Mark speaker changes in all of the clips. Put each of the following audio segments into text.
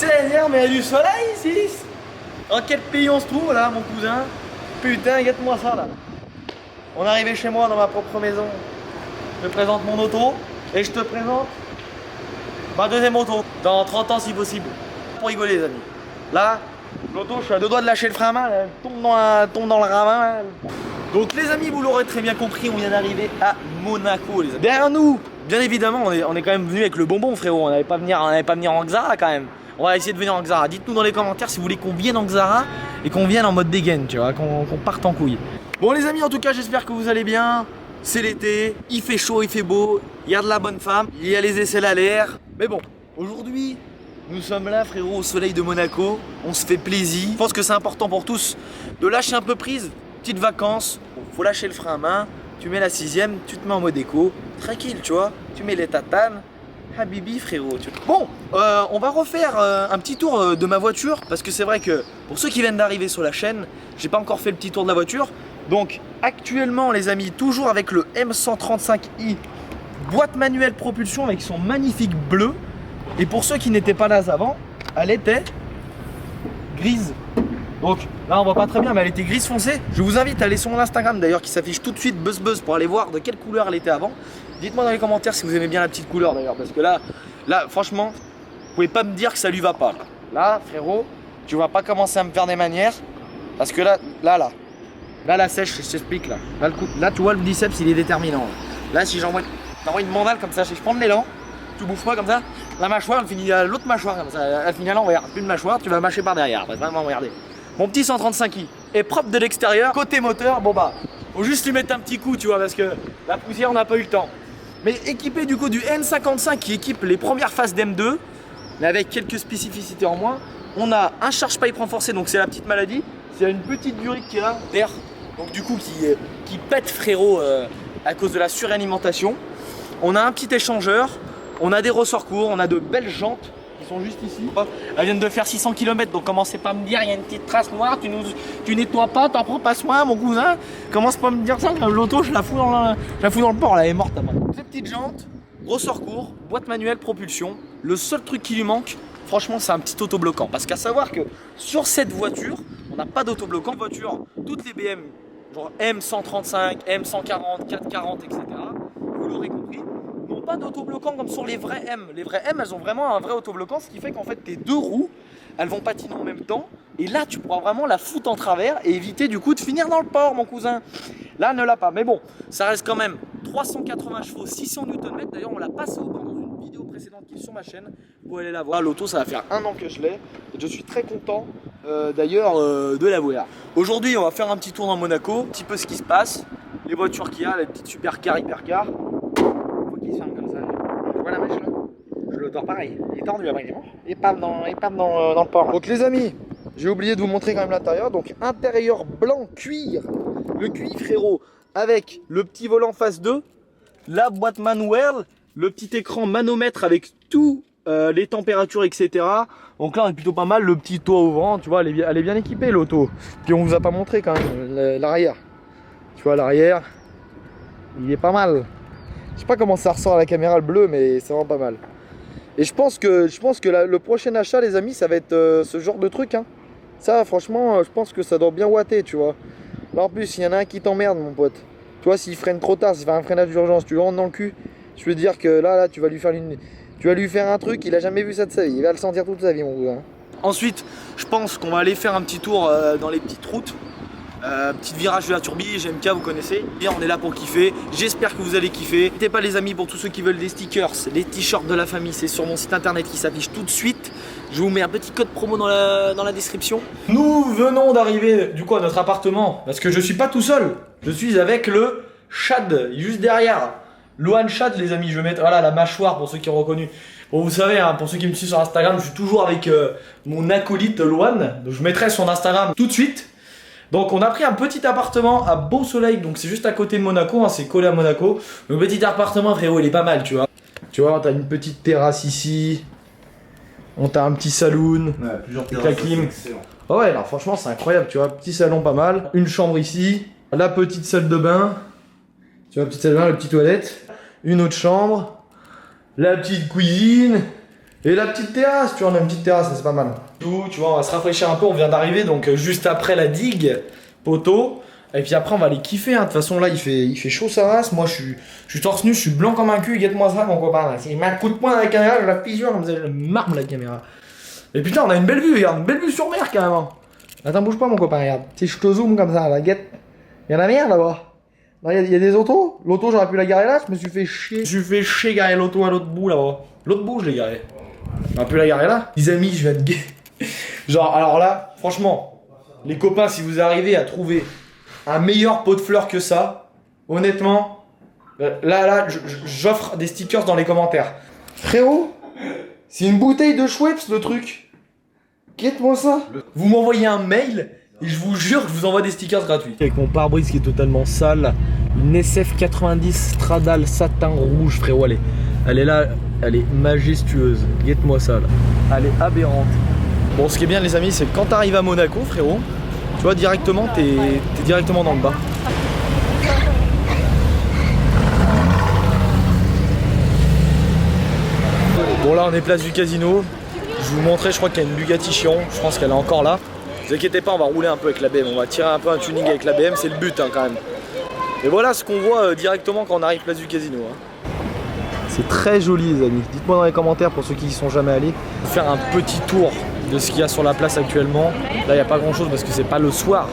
Speaker 1: Seigneur, mais il y a du soleil ici. Dans quel pays on se trouve là, mon cousin? Putain, regarde-moi ça là. On est arrivé chez moi dans ma propre maison. Je te présente mon auto et je te présente ma deuxième auto. Dans 30 ans si possible. Pour rigoler les amis. Là, l'auto, je suis à deux doigts de lâcher le frein à main, elle tombe dans le ravin. Donc les amis, vous l'aurez très bien compris, on vient d'arriver à Monaco les amis. Derrière nous, bien évidemment, on est quand même venu avec le bonbon frérot. On n'allait pas venir en Xara quand même. On va essayer de venir en Xara. Dites-nous dans les commentaires si vous voulez qu'on vienne en Xara et qu'on vienne en mode dégaine, tu vois, qu'on parte en couille. Bon les amis, en tout cas j'espère que vous allez bien. C'est l'été, il fait chaud, il fait beau, il y a de la bonne femme, il y a les aisselles à l'air. Mais bon, aujourd'hui, nous sommes là frérot au soleil de Monaco, on se fait plaisir. Je pense que c'est important pour tous de lâcher un peu prise, petite vacances, faut lâcher le frein à main, tu mets la 6ème, tu te mets en mode éco, tranquille tu vois, tu mets les tatanes. Habibi frérot. Bon, on va refaire un petit tour de ma voiture parce que c'est vrai que pour ceux qui viennent d'arriver sur la chaîne, j'ai pas encore fait le petit tour de la voiture. Donc actuellement les amis, toujours avec le M135i boîte manuelle propulsion avec son magnifique bleu. Et pour ceux qui n'étaient pas là avant, elle était grise. Donc là on voit pas très bien mais elle était grise foncée. Je vous invite à aller sur mon Instagram d'ailleurs qui s'affiche tout de suite buzz pour aller voir de quelle couleur elle était avant. Dites-moi dans les commentaires si vous aimez bien la petite couleur d'ailleurs parce que là franchement vous pouvez pas me dire que ça lui va pas. Là frérot tu vas pas commencer à me faire des manières parce que là la sèche je t'explique là. Là tu vois le biceps il est déterminant. Là si j'envoie une mandale comme ça, si je prends de l'élan, tu bouffes pas comme ça, la mâchoire elle finit à l'autre mâchoire comme ça, elle finit à l'envers, plus de mâchoire, tu vas mâcher par derrière, vraiment regardez. Mon petit 135i est propre de l'extérieur, côté moteur, bon bah, faut juste lui mettre un petit coup tu vois parce que la poussière on n'a pas eu le temps. Mais équipé du coup du N55 qui équipe les premières phases d'M2, mais avec quelques spécificités en moins, on a un charge pipe renforcé, donc c'est la petite maladie, c'est une petite durite qui est là, d'air, donc du coup qui pète frérot à cause de la suralimentation. On a un petit échangeur, on a des ressorts courts, on a de belles jantes qui sont juste ici. Elles viennent de faire 600 km, donc commencez pas à me dire il y a une petite trace noire, tu nettoies pas, t'en prends pas soin mon cousin. Commence pas à me dire ça, l'auto je la fous dans le port, elle est morte à moi. Ces petites jantes, ressorts courts, boîte manuelle propulsion. Le seul truc qui lui manque, franchement c'est un petit autobloquant. Parce qu'à savoir que sur cette voiture, on n'a pas d'autobloquant. Voiture, toutes les BM, genre M135, M140, 440, etc. Vous l'aurez compris. Pas d'autobloquant comme sur les vrais M. Les vrais M, elles ont vraiment un vrai autobloquant, ce qui fait qu'en fait tes deux roues, elles vont patiner en même temps. Et là, tu pourras vraiment la foutre en travers et éviter du coup de finir dans le port, mon cousin. Là, elle ne l'a pas. Mais bon, ça reste quand même 380 chevaux, 600 Nm. D'ailleurs, on l'a passé au banc dans une vidéo précédente qui est sur ma chaîne. Vous pouvez aller la voir. L'auto, ça va faire 1 an que je l'ai. Je suis très content d'ailleurs de la voir. Aujourd'hui, on va faire un petit tour dans Monaco, un petit peu ce qui se passe. Les voitures qu'il y a, les petites supercars, hypercars. Qui se ferme comme ça. Tu vois la mèche là? Je le dors pareil. Il est tendu après. Il pape dans le port. Donc les amis, j'ai oublié de vous montrer quand même l'intérieur. Donc intérieur blanc cuir. Le cuir frérot. Avec le petit volant face 2. La boîte manuelle. Le petit écran manomètre avec tout les températures etc. Donc là on est plutôt pas mal. Le petit toit au vent. Tu vois elle est bien équipée l'auto. Puis on vous a pas montré quand même l'arrière. Tu vois l'arrière. Il est pas mal. Je sais pas comment ça ressort à la caméra le bleu mais c'est vraiment pas mal. Et je pense que le prochain achat les amis ça va être ce genre de truc hein. Ça franchement je pense que ça doit bien ouatter tu vois. Là en plus il y en a un qui t'emmerde mon pote. Tu vois s'il freine trop tard, s'il fait un freinage d'urgence, tu le rentres dans le cul. Je peux te dire que là tu vas lui faire un truc, il a jamais vu ça de sa vie. Il va le sentir toute sa vie mon gars. Ensuite je pense qu'on va aller faire un petit tour dans les petites routes. Petit virage de la Turbie, GMK vous connaissez. Bien on est là pour kiffer, j'espère que vous allez kiffer. N'hésitez pas les amis pour tous ceux qui veulent des stickers, les t-shirts de la famille, c'est sur mon site internet qui s'affiche tout de suite. Je vous mets un petit code promo dans la description. Nous venons d'arriver du coup à notre appartement parce que je suis pas tout seul, je suis avec le Chad juste derrière. Loan Chad les amis, je vais mettre voilà, la mâchoire pour ceux qui ont reconnu. Bon vous savez, hein, pour ceux qui me suivent sur Instagram, je suis toujours avec mon acolyte Loan. Donc je mettrai son Instagram tout de suite. Donc on a pris un petit appartement à Beau Soleil, donc c'est juste à côté de Monaco, hein, c'est collé à Monaco. Le petit appartement frérot il est pas mal tu vois. Tu vois, t'as une petite terrasse ici. On t'a un petit saloon.
Speaker 2: Ouais, plusieurs
Speaker 1: avec la clim. Oh ouais, alors franchement c'est incroyable, tu vois, petit salon pas mal. Une chambre ici, la petite salle de bain. Tu vois, petite salle de bain, la petite toilette. Une autre chambre. La petite cuisine. Et la petite terrasse, tu vois, on a une petite terrasse, c'est pas mal. Tout, tu vois, on va se rafraîchir un peu, on vient d'arriver, donc juste après la digue, poteau. Et puis après, on va aller kiffer, hein. De toute façon, là, il fait chaud sa race. Moi, je suis torse nu, je suis blanc comme un cul. Guette-moi ça, mon copain. Il met un coup de poing dans la caméra, je la fissure comme ça, je marme la caméra. Et putain, on a une belle vue, regarde, une belle vue sur mer, carrément. Attends, bouge pas, mon copain, regarde. Si je te zoome comme ça, la guette. Il y a la mer là-bas. Là, il y a des autos. L'auto, j'aurais pu la garer là, je me suis fait chier. Je me suis fait chier garer l'auto à l'autre bout là-bas. L'autre bout, je l'ai garé. J'aurais pu la garer là. Les amis, je vais être gay. Genre, alors là, franchement, les copains, si vous arrivez à trouver un meilleur pot de fleurs que ça, honnêtement, là, j'offre des stickers dans les commentaires. Frérot, c'est une bouteille de Schweppes le truc. Guette-moi ça. Vous m'envoyez un mail et je vous jure que je vous envoie des stickers gratuits. Avec mon pare-brise qui est totalement sale, une SF90 Stradale satin rouge, frérot, elle est là, elle est majestueuse. Guette-moi ça là. Elle est aberrante. Bon, ce qui est bien les amis, c'est que quand t'arrives à Monaco, frérot, tu vois directement, t'es directement dans le bas. Bon là on est place du casino. Je vous montrais, je crois qu'il y a une Bugatti Chiron. Je pense qu'elle est encore là. Ne vous inquiétez pas, on va rouler un peu avec la BM. On va tirer un peu un tuning avec la BM, c'est le but hein, quand même. Et voilà ce qu'on voit directement quand on arrive place du casino. Hein. C'est très joli les amis. Dites-moi dans les commentaires pour ceux qui y sont jamais allés. Faire un petit tour de ce qu'il y a sur la place actuellement. Là il n'y a pas grand chose parce que c'est pas le soir.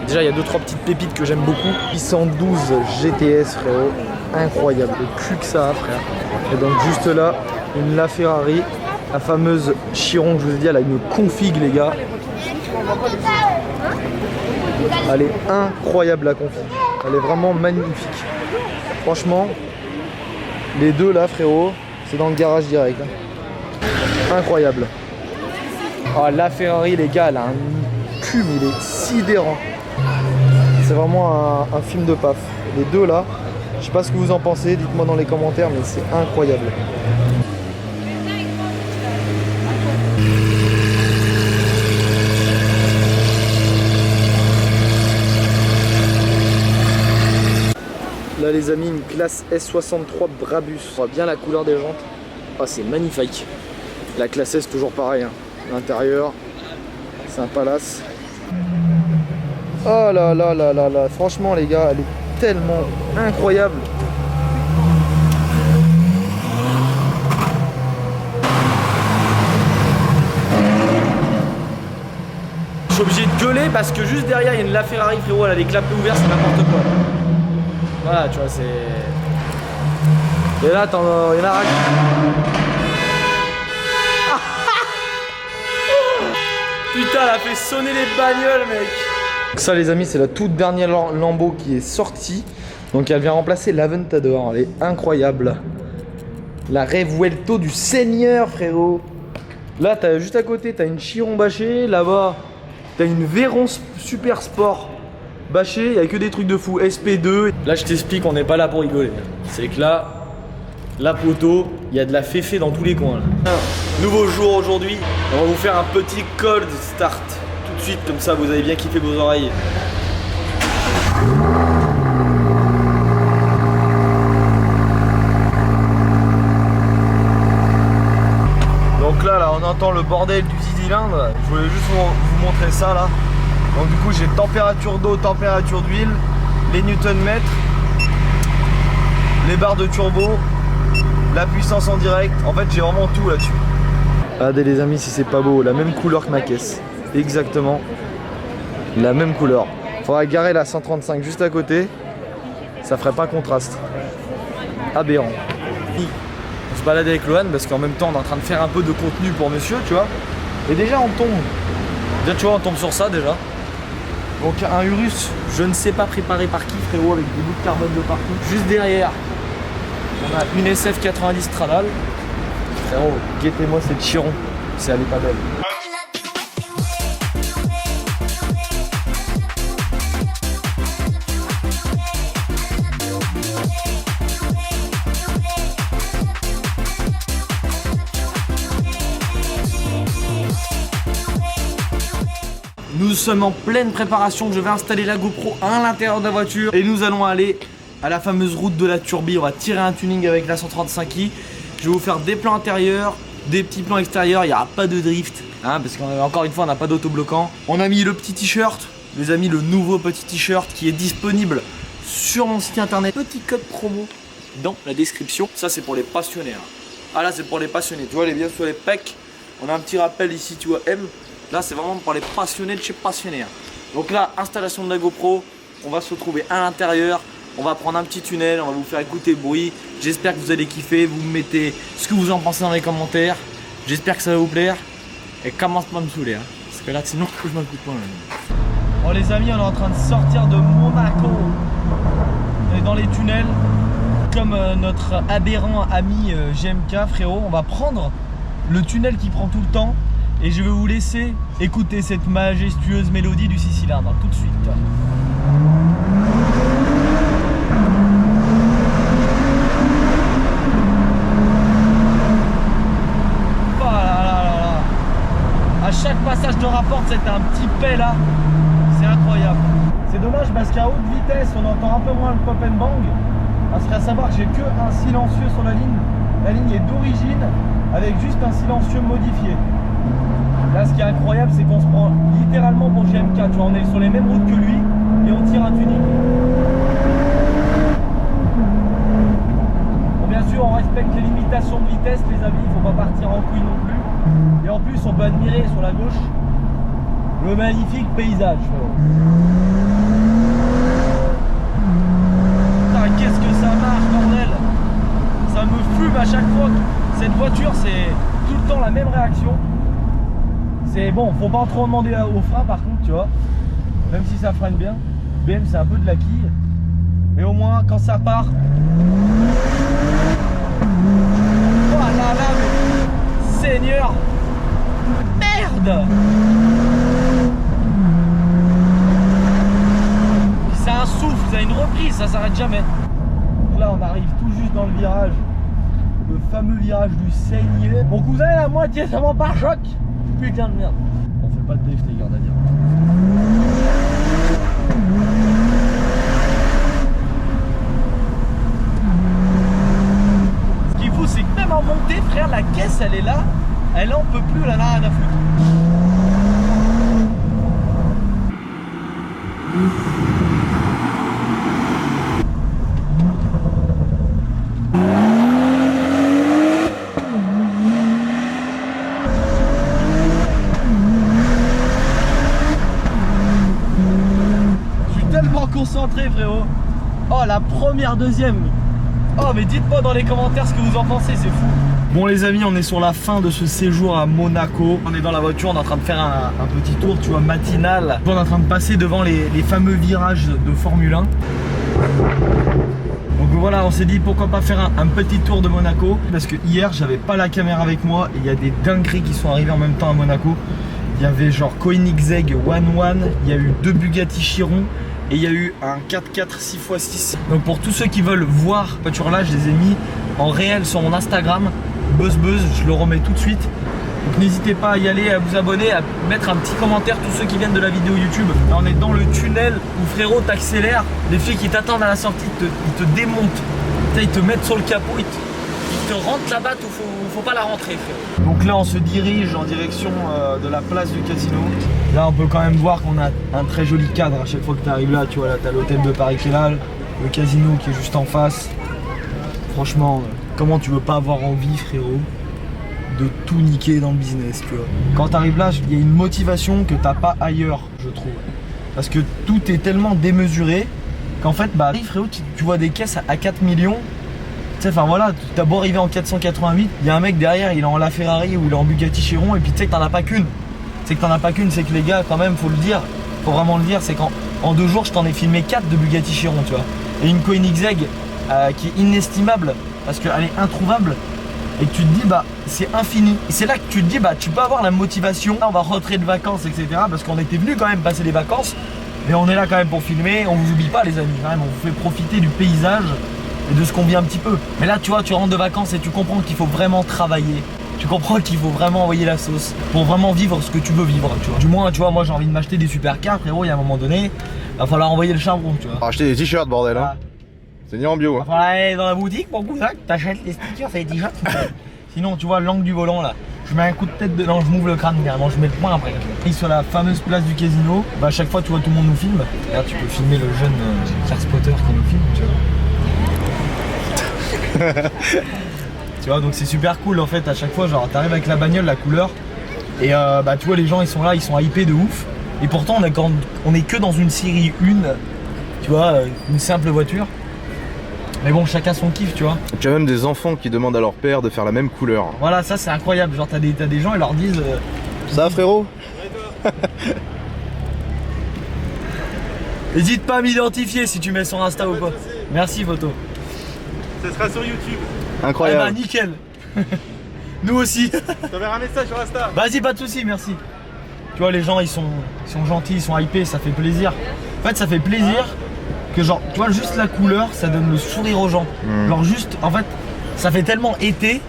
Speaker 1: Déjà il y a 2-3 petites pépites que j'aime beaucoup. 812 GTS frérot, incroyable, le cul que ça a frère. Et donc juste là, une LaFerrari, la fameuse Chiron que je vous ai dit, elle a une config les gars. Elle est incroyable la config, elle est vraiment magnifique. Franchement, les deux là frérot, c'est dans le garage direct. Hein. Incroyable. Oh, la Ferrari les gars, elle a un cul mais il est sidérant. C'est vraiment un film de paf. Les deux là, je sais pas ce que vous en pensez, dites-moi dans les commentaires, mais c'est incroyable. Là les amis, une classe S63 Brabus. On voit bien la couleur des jantes. Oh, c'est magnifique. La classe S toujours pareil. Hein. L'intérieur, c'est un palace. Oh là là là là là. Franchement les gars, elle est tellement incroyable. Je suis obligé de gueuler parce que juste derrière il y a une LaFerrari frérot, elle a les clapets ouverts, c'est n'importe quoi. Voilà, tu vois, c'est... Et là, il y en a un... Putain, elle a fait sonner les bagnoles, mec. Ça, les amis, c'est la toute dernière Lambo qui est sortie. Donc, elle vient remplacer l'Aventador. Elle est incroyable. La Revuelto du Seigneur, frérot. Là, as, juste à côté, t'as une Chiron bâchée. Là-bas, t'as une Veyron Super Sport bâché, il n'y a que des trucs de fou, SP2. Là je t'explique, on n'est pas là pour rigoler. C'est que là, la poteau, il y a de la féfé dans tous les coins là. Nouveau jour aujourd'hui, on va vous faire un petit cold start. Tout de suite, comme ça vous avez bien kiffé vos oreilles. Donc là, on entend le bordel du cylindre. Je voulais juste vous montrer ça là. Donc du coup j'ai température d'eau, température d'huile, les newton-mètres, les barres de turbo, la puissance en direct. En fait j'ai vraiment tout là-dessus. Regardez les amis si c'est pas beau, la même couleur que ma caisse. Exactement la même couleur. Faudra garer la 135 juste à côté, ça ferait pas contraste. Aberrant. On se balade avec Lohan parce qu'en même temps on est en train de faire un peu de contenu pour monsieur, tu vois. Et déjà on tombe. Déjà tu vois on tombe sur ça déjà. Donc un Urus, je ne sais pas préparé par qui frérot, avec des bouts de carbone de partout. Juste derrière, on a une SF90 Stradale. Frérot, guettez-moi cette Chiron, c'est elle est pas belle. Nous sommes en pleine préparation, je vais installer la GoPro à l'intérieur de la voiture et nous allons aller à la fameuse route de la Turbie. On va tirer un tuning avec la 135i. Je vais vous faire des plans intérieurs, des petits plans extérieurs, il n'y aura pas de drift, hein, parce qu'encore une fois on n'a pas d'autobloquant. On a mis le petit t-shirt, les amis, le nouveau petit t-shirt qui est disponible sur mon site internet. Petit code promo dans la description. Ça c'est pour les passionnés. Hein. Ah là c'est pour les passionnés, tu vois, les bien sur les pecs. On a un petit rappel ici, tu vois, M. Là c'est vraiment pour les passionnés de chez passionnés. Hein. Donc là, installation de la GoPro, on va se retrouver à l'intérieur. On va prendre un petit tunnel, on va vous faire écouter le bruit. J'espère que vous allez kiffer, vous me mettez ce que vous en pensez dans les commentaires. J'espère que ça va vous plaire. Et commence pas à me saouler, hein, parce que là sinon je m'en coûte pas. Bon les amis, on est en train de sortir de Monaco. On est dans les tunnels. Comme notre aberrant ami GMK, frérot, on va prendre le tunnel qui prend tout le temps. Et je vais vous laisser écouter cette majestueuse mélodie du 6 cylindres, tout de suite. À chaque passage de rapport, c'est un petit paix là, c'est incroyable. C'est dommage parce qu'à haute vitesse, on entend un peu moins le pop and bang. Parce qu'à savoir que j'ai que un silencieux sur la ligne. La ligne est d'origine avec juste un silencieux modifié. Là, ce qui est incroyable, c'est qu'on se prend littéralement pour GMK. Tu vois, on est sur les mêmes routes que lui et on tire un tuning. Bon, bien sûr, on respecte les limitations de vitesse, les amis. Il ne faut pas partir en couille non plus. Et en plus, on peut admirer sur la gauche le magnifique paysage. Putain, qu'est-ce que ça marche, bordel! Ça me fume à chaque fois. Cette voiture, c'est tout le temps la même réaction. C'est bon, faut pas trop demander au frein par contre, tu vois. Même si ça freine bien. BM, c'est un peu de la quille. Mais au moins, quand ça part. Oh là là, mais... Seigneur! Merde! C'est un souffle, ça a une reprise, ça s'arrête jamais. Donc là, on arrive tout juste dans le virage. Le fameux virage du Seigneur. Mon cousin est à moitié sur mon pare-choc. Putain de merde. On fait pas de drift, les gars, on a dit. Ce qu'il faut, c'est que même en montée, frère, la caisse, elle est là. Elle en peut plus, elle en a rien à foutre. Concentré, frérot. Oh, la première, deuxième. Oh, mais dites-moi dans les commentaires ce que vous en pensez, c'est fou. Bon les amis, on est sur la fin de ce séjour à Monaco. On est dans la voiture, on est en train de faire un petit tour, tu vois, matinal. On est en train de passer devant les fameux virages de Formule 1. Donc voilà, on s'est dit pourquoi pas faire un petit tour de Monaco. Parce que hier, j'avais pas la caméra avec moi et il y a des dingueries qui sont arrivées en même temps à Monaco. Il y avait genre Koenigsegg 1-1, il y a eu 2 Bugatti Chiron. Et il y a eu un 4x4 6x6. Donc pour tous ceux qui veulent voir cette voiture là, je les ai mis en réel sur mon Instagram, BuzzBuzz, je le remets tout de suite. Donc n'hésitez pas à y aller, à vous abonner, à mettre un petit commentaire, tous ceux qui viennent de la vidéo YouTube. Là on est dans le tunnel où frérot t'accélères, les filles qui t'attendent à la sortie, ils te démontent. Ils te mettent sur le capot, ils te rentrent la batte où faut pas la rentrer, frérot. Donc là on se dirige en direction de la place du casino. Là on peut quand même voir qu'on a un très joli cadre à chaque fois que tu arrives là. Tu vois là t'as l'hôtel de Paris qui est là, le casino qui est juste en face. Franchement, comment tu veux pas avoir envie, frérot, de tout niquer dans le business, tu vois. Quand tu arrives là, il y a une motivation que t'as pas ailleurs, je trouve. Parce que tout est tellement démesuré qu'en fait, bah frérot, tu vois des caisses à 4 millions. Enfin voilà, t'as beau arriver en 488, il y a un mec derrière, il est en LaFerrari ou il est en Bugatti Chiron, et puis tu sais que t'en as pas qu'une. C'est que les gars, quand même, faut le dire, faut vraiment le dire, c'est qu'en 2 jours, je t'en ai filmé 4 de Bugatti Chiron, tu vois. Et une Koenigsegg qui est inestimable, parce qu'elle est introuvable, et que tu te dis, bah, c'est infini. Et c'est là que tu te dis, bah, tu peux avoir la motivation, là, on va rentrer de vacances, etc., parce qu'on était venu quand même passer les vacances, mais on est là quand même pour filmer, on vous oublie pas, les amis, quand même, on vous fait profiter du paysage et de ce qu'on vit un petit peu. Mais là tu vois, tu rentres de vacances et tu comprends qu'il faut vraiment travailler. Tu comprends qu'il faut vraiment envoyer la sauce pour vraiment vivre ce que tu veux vivre, tu vois. Du moins, tu vois, moi j'ai envie de m'acheter des supercars, frérot, il y a un moment donné, va falloir envoyer le charbon, tu vois.
Speaker 2: Acheter des t-shirts, bordel, hein. C'est ni en bio, hein.
Speaker 1: Va falloir aller dans la boutique, mon cousin, t'achètes les stickers, c'est des t-shirts. Sinon, tu vois, l'angle du volant là, je mets un coup de tête dedans, je m'ouvre le crâne carrément, je mets le poing après. Et sur la fameuse place du casino, bah à chaque fois, tu vois, tout le monde nous filme. Là, tu peux filmer le jeune Charles Potter qui nous filme, tu vois. Tu vois, donc c'est super cool en fait, à chaque fois, genre, t'arrives avec la bagnole, la couleur, et bah tu vois, les gens, ils sont là, ils sont hypés de ouf. Et pourtant, on est que dans une série 1, tu vois, une simple voiture. Mais bon, chacun son kiff, tu vois.
Speaker 2: Tu as même des enfants qui demandent à leur père de faire la même couleur.
Speaker 1: Voilà, ça c'est incroyable. Genre, t'as des gens, ils leur disent.
Speaker 2: Ça va, frérot?
Speaker 1: N'hésite pas à m'identifier si tu mets son Insta ou pas. Merci, photo.
Speaker 3: Ça sera sur YouTube.
Speaker 2: Incroyable.
Speaker 1: Ah bah, nickel. Nous aussi.
Speaker 3: Je t'enverrai un message sur Insta.
Speaker 1: Vas-y, pas de soucis, merci. Tu vois, les gens, ils sont gentils, ils sont hypés, ça fait plaisir. En fait, ça fait plaisir que, genre, tu vois, juste la couleur, ça donne le sourire aux gens. Genre, juste, en fait, ça fait tellement été,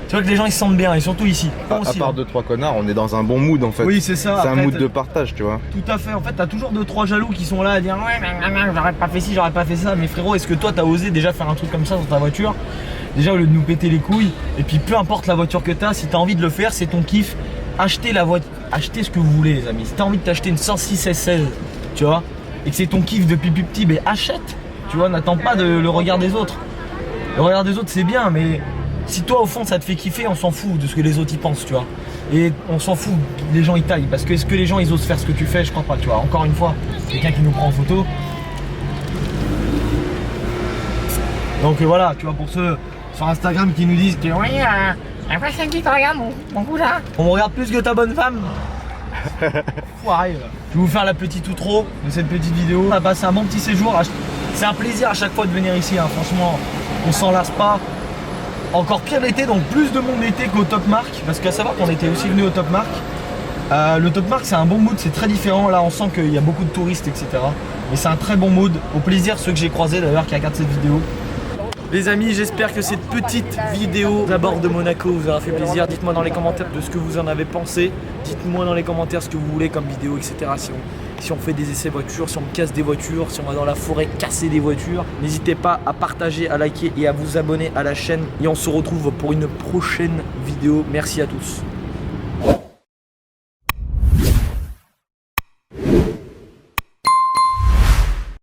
Speaker 1: tu vois, que les gens, ils se sentent bien, et surtout ici.
Speaker 2: À part 2-3 connards, on est dans un bon mood en fait.
Speaker 1: Oui, c'est ça.
Speaker 2: C'est un
Speaker 1: Après,
Speaker 2: mood de partage, tu vois.
Speaker 1: Tout à fait. En fait, t'as toujours 2-3 jaloux qui sont là à dire ouais, j'aurais pas fait ci, j'aurais pas fait ça. Mais frérot, est-ce que toi, t'as osé déjà faire un truc comme ça dans ta voiture? Déjà, au lieu de nous péter les couilles, et puis peu importe la voiture que t'as, si t'as envie de le faire, c'est ton kiff. Achetez la voiture, achetez ce que vous voulez, les amis. Si t'as envie de t'acheter une 106 S16, tu vois, et que c'est ton kiff depuis plus petit, ben achète. Tu vois, n'attends pas le regard des autres. Le regard des autres, c'est bien, mais si toi, au fond, ça te fait kiffer, on s'en fout de ce que les autres y pensent, tu vois. Et on s'en fout, les gens ils taillent. Parce que est-ce que les gens ils osent faire ce que tu fais? Je crois pas, tu vois. Encore une fois, quelqu'un qui nous prend en photo. Donc voilà, tu vois, pour ceux sur Instagram qui nous disent que oui, après c'est qui te regarde mon cousin. On me regarde plus que ta bonne femme. Foiré, là. Je vais vous faire la petite outro de cette petite vidéo. On a passé un bon petit séjour. C'est un plaisir à chaque fois de venir ici, hein. Franchement, on s'en lasse pas. Encore pire l'été, donc plus de monde l'été qu'au Top Mark. Parce qu'à savoir qu'on était aussi venu au Top Mark. Le Top Mark, c'est un bon mood, c'est très différent. Là, on sent qu'il y a beaucoup de touristes, etc. Mais c'est un très bon mood. Au plaisir, ceux que j'ai croisés d'ailleurs qui regardent cette vidéo. Les amis, j'espère que cette petite vidéo d'abord de Monaco vous aura fait plaisir. Dites-moi dans les commentaires de ce que vous en avez pensé. Dites-moi dans les commentaires ce que vous voulez comme vidéo, etc. Si on fait des essais voitures, si on casse des voitures, si on va dans la forêt casser des voitures. N'hésitez pas à partager, à liker et à vous abonner à la chaîne. Et on se retrouve pour une prochaine vidéo. Merci à tous.